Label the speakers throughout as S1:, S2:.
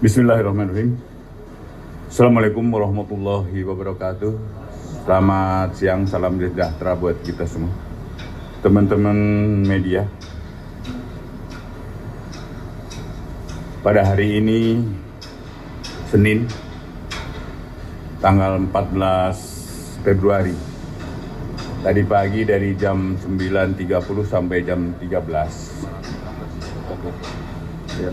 S1: Bismillahirrahmanirrahim. Assalamualaikum warahmatullahi wabarakatuh. Selamat siang, salam sejahtera buat kita semua. Teman-teman media, pada hari ini Senin tanggal 14 Februari, tadi pagi dari jam 9.30 sampai jam 13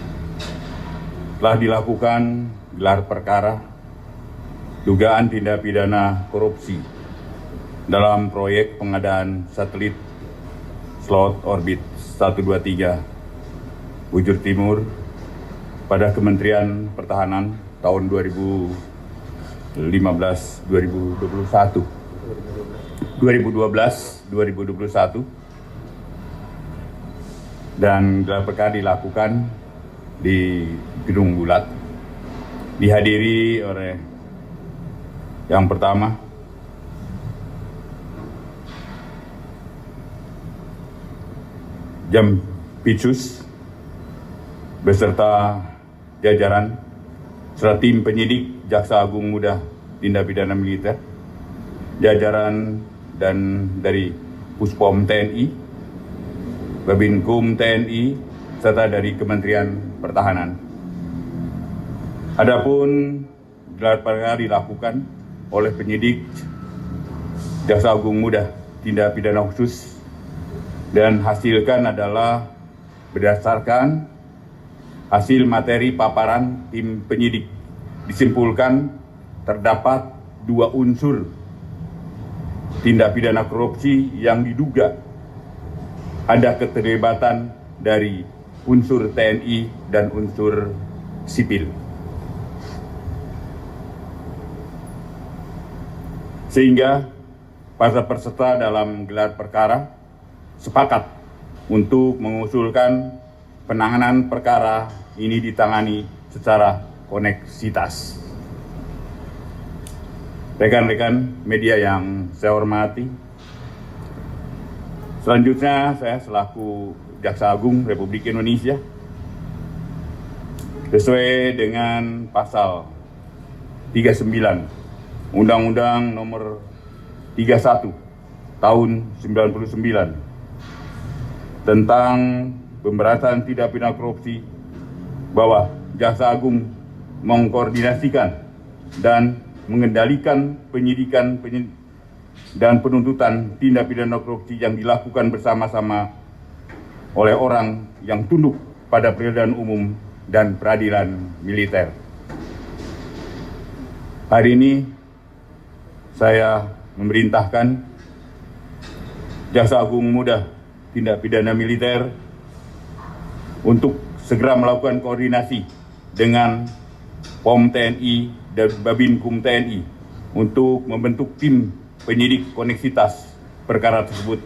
S1: telah dilakukan gelar perkara dugaan tindak pidana korupsi dalam proyek pengadaan satelit slot orbit 123 Bujur Timur pada Kementerian Pertahanan tahun 2012-2021 dan gelar perkara dilakukan di Gedung Bulat, dihadiri oleh yang pertama Jampitsus beserta jajaran serta tim penyidik Jaksa Agung Muda Tindak Pidana Militer, jajaran dan dari Puspom TNI, Babinkum TNI, serta dari Kementerian Pertahanan. Adapun gelar perkara dilakukan oleh penyidik Jaksa Agung Muda Tindak Pidana Khusus dan hasilkan adalah berdasarkan hasil materi paparan tim penyidik, disimpulkan terdapat 2 unsur tindak pidana korupsi yang diduga ada keterlibatan dari unsur TNI dan unsur sipil. Sehingga para peserta dalam gelar perkara sepakat untuk mengusulkan penanganan perkara ini ditangani secara koneksitas. Rekan-rekan media yang saya hormati, selanjutnya saya selaku Jaksa Agung Republik Indonesia sesuai dengan pasal 39 Undang-Undang Nomor 31 Tahun 99 tentang pemberantasan tindak pidana korupsi, bahwa Jaksa Agung mengkoordinasikan dan mengendalikan penyidikan dan penuntutan tindak pidana korupsi yang dilakukan bersama-sama oleh orang yang tunduk pada peradilan umum dan peradilan militer. Hari ini saya memerintahkan Jaksa Agung Muda Tindak Pidana Militer untuk segera melakukan koordinasi dengan POM TNI dan Babinkum TNI untuk membentuk tim penyidik koneksitas perkara tersebut,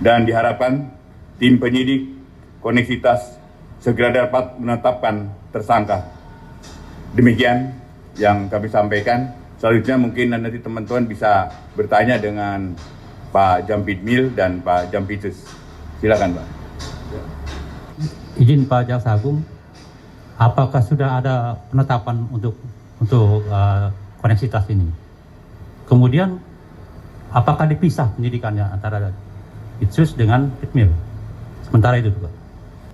S1: dan diharapkan tim penyidik koneksitas segera dapat menetapkan tersangka. Demikian yang kami sampaikan. Selanjutnya mungkin nanti teman-teman bisa bertanya dengan Pak Jampitmil dan Pak Jampitsus. Silakan, Pak.
S2: Izin Pak Jaksa Agung, apakah sudah ada penetapan untuk koneksitas ini? Kemudian apakah dipisah penyidikannya antara Itsus dengan Pitmil? Sementara itu juga.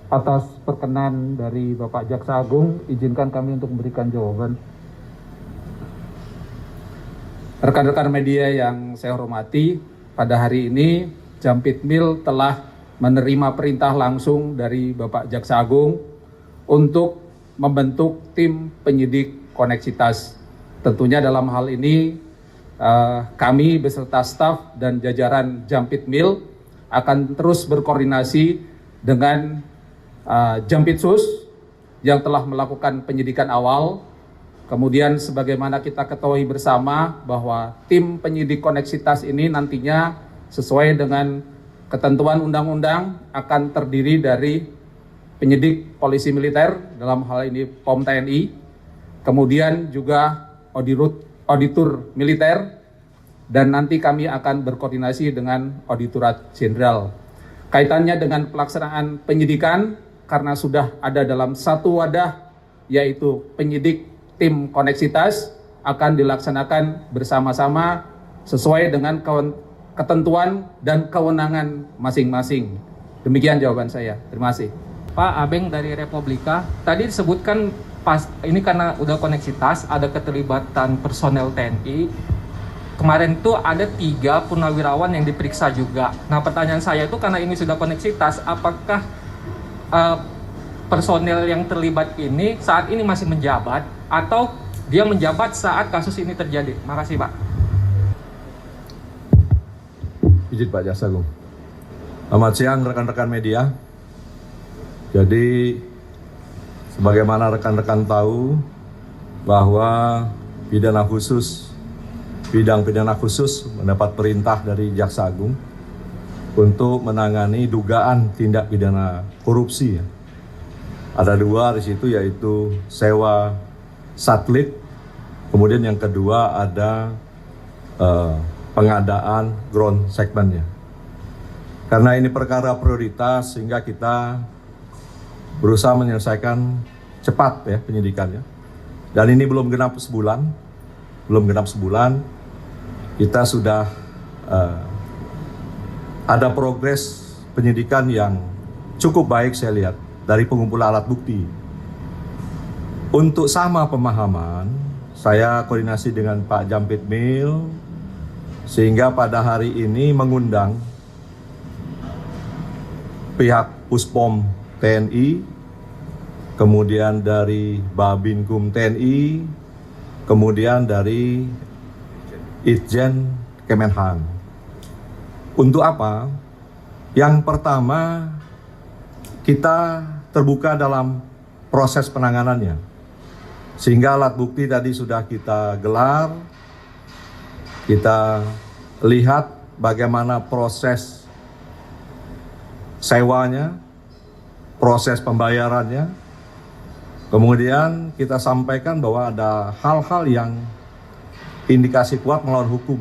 S3: Atas perkenan dari Bapak Jaksa Agung, izinkan kami untuk memberikan jawaban. Rekan-rekan media yang saya hormati, pada hari ini Jampitmil telah menerima perintah langsung dari Bapak Jaksa Agung untuk membentuk tim penyidik koneksitas. Tentunya dalam hal ini kami beserta staf dan jajaran Jampitmil akan terus berkoordinasi dengan Jampitsus yang telah melakukan penyidikan awal. Kemudian sebagaimana kita ketahui bersama bahwa tim penyidik koneksitas ini nantinya sesuai dengan ketentuan undang-undang akan terdiri dari penyidik polisi militer, dalam hal ini POM TNI, kemudian juga auditor militer, dan nanti kami akan berkoordinasi dengan Auditorat Jenderal. Kaitannya dengan pelaksanaan penyidikan, karena sudah ada dalam satu wadah yaitu penyidik tim koneksitas akan dilaksanakan bersama-sama sesuai dengan ketentuan dan kewenangan masing-masing. Demikian jawaban saya. Terima kasih.
S4: Pak Abeng dari Republika, tadi disebutkan ini karena udah koneksitas, ada keterlibatan personel TNI. Kemarin tuh ada 3 purnawirawan yang diperiksa juga. Nah, pertanyaan saya itu karena ini sudah koneksitas, apakah personel yang terlibat ini saat ini masih menjabat atau dia menjabat saat kasus ini terjadi? Makasih, Pak.
S5: Izin Pak Jaksa Agung. Selamat siang rekan-rekan media. Jadi sebagaimana rekan-rekan tahu bahwa bidang pidana khusus mendapat perintah dari Jaksa Agung untuk menangani dugaan tindak pidana korupsi. Ada 2 di situ, yaitu sewa satelit, kemudian yang kedua ada pengadaan ground segmentnya. Karena ini perkara prioritas sehingga kita berusaha menyelesaikan cepat ya penyidikannya. Dan ini belum genap sebulan, kita sudah ada progres penyidikan yang cukup baik saya lihat dari pengumpulan alat bukti. Untuk sama pemahaman, saya koordinasi dengan Pak Jampitmil sehingga pada hari ini mengundang pihak Puspom TNI, kemudian dari Babinkum TNI, kemudian dari Itjen Kemenhan. Untuk apa? Yang pertama, kita terbuka dalam proses penanganannya. Sehingga alat bukti tadi sudah kita gelar, kita lihat bagaimana proses sewanya, proses pembayarannya. Kemudian kita sampaikan bahwa ada hal-hal yang indikasi kuat melawan hukum.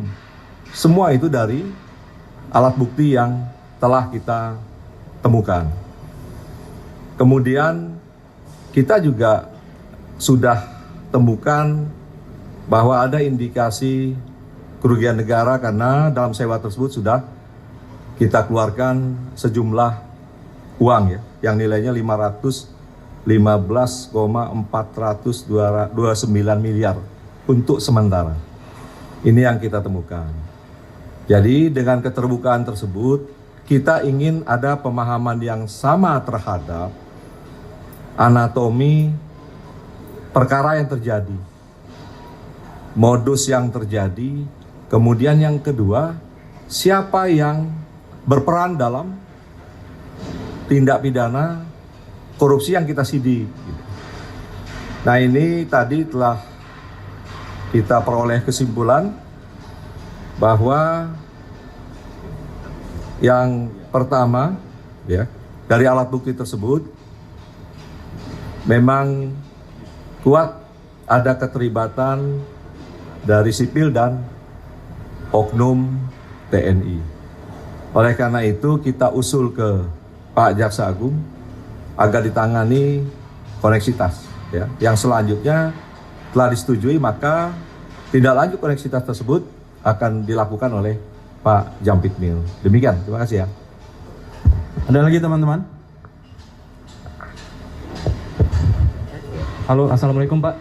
S5: Semua itu dari alat bukti yang telah kita temukan. Kemudian kita juga sudah temukan bahwa ada indikasi kerugian negara karena dalam sewa tersebut sudah kita keluarkan sejumlah uang ya, yang nilainya 515,429 miliar untuk sementara. Ini yang kita temukan. Jadi dengan keterbukaan tersebut, kita ingin ada pemahaman yang sama terhadap anatomi perkara yang terjadi, modus yang terjadi, kemudian yang kedua, siapa yang berperan dalam tindak pidana korupsi yang kita sidik. Nah ini tadi telah kita peroleh kesimpulan bahwa yang pertama ya, dari alat bukti tersebut memang kuat ada keterlibatan dari sipil dan oknum TNI. Oleh karena itu kita usul ke Pak Jaksa Agung agar ditangani koneksitas ya. Yang selanjutnya telah disetujui, maka tindak lanjut koneksitas tersebut akan dilakukan oleh Pak Jampitmil. Demikian, terima kasih ya.
S6: Ada lagi teman-teman? Halo, Assalamualaikum Pak.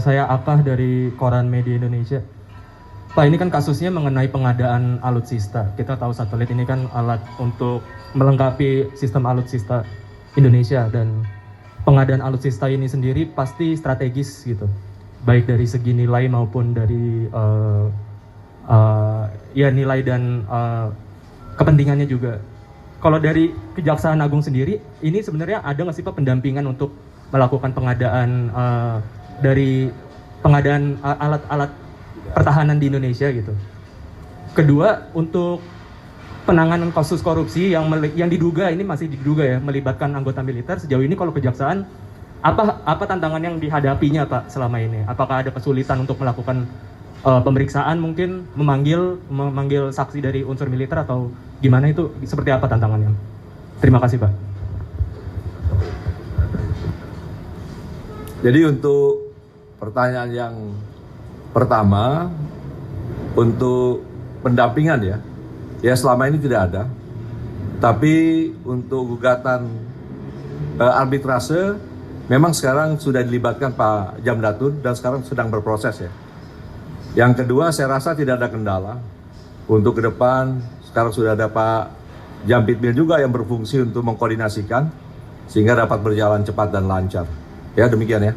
S6: Saya Akah dari Koran Media Indonesia. Pak, ini kan kasusnya mengenai pengadaan alutsista. Kita tahu satelit ini kan alat untuk melengkapi sistem alutsista Indonesia, dan pengadaan alutsista ini sendiri pasti strategis gitu, baik dari segi nilai maupun dari nilai dan kepentingannya juga. Kalau dari Kejaksaan Agung sendiri, ini sebenarnya ada nggak sih Pak pendampingan untuk melakukan pengadaan dari pengadaan alat-alat pertahanan di Indonesia gitu? Kedua, untuk penanganan kasus korupsi yang diduga, ini masih diduga ya, melibatkan anggota militer, sejauh ini kalau Kejaksaan apa tantangan yang dihadapinya Pak selama ini? Apakah ada kesulitan untuk melakukan pemeriksaan, mungkin memanggil saksi dari unsur militer, atau gimana, itu seperti apa tantangannya? Terima kasih Pak.
S5: Jadi untuk pertanyaan yang pertama, untuk pendampingan ya selama ini tidak ada. Tapi untuk gugatan arbitrase, memang sekarang sudah dilibatkan Pak Jamdatun dan sekarang sedang berproses ya. Yang kedua, saya rasa tidak ada kendala. Untuk ke depan, sekarang sudah ada Pak Jampitmil juga yang berfungsi untuk mengkoordinasikan sehingga dapat berjalan cepat dan lancar. Ya, demikian ya.